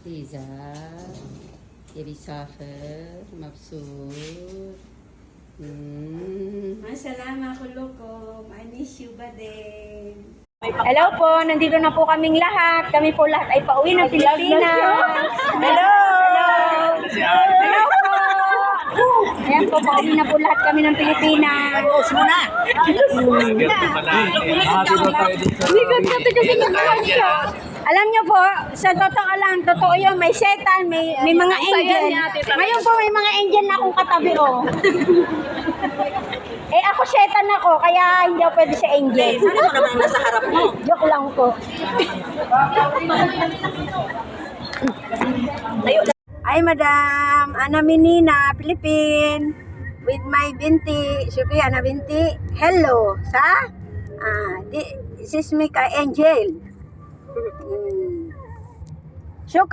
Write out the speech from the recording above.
إذا يبي يسافر مبسوط. Salamat kulukom. I miss you ba din? Hello po, nandito na po kaming lahat. Kami po lahat ay pauwi ng Pilipinas. Hello! Hello po! Ayan po, pauwi na po lahat kami ng Pilipinas. Alam niyo po, sa totoo lang, totoo yun, may setan, may mga angel. Ngayon po, may mga angel na akong katabi, oh. Eh ako setan ako, kaya hindi ako pwede sa angel. Ano mo naman nasa harap mo? Joke lang po. Ay, Madam Ana Menina, Philippine. With my binti, Suki Ana binti. Hello, sa? This is me ka angel. Syuk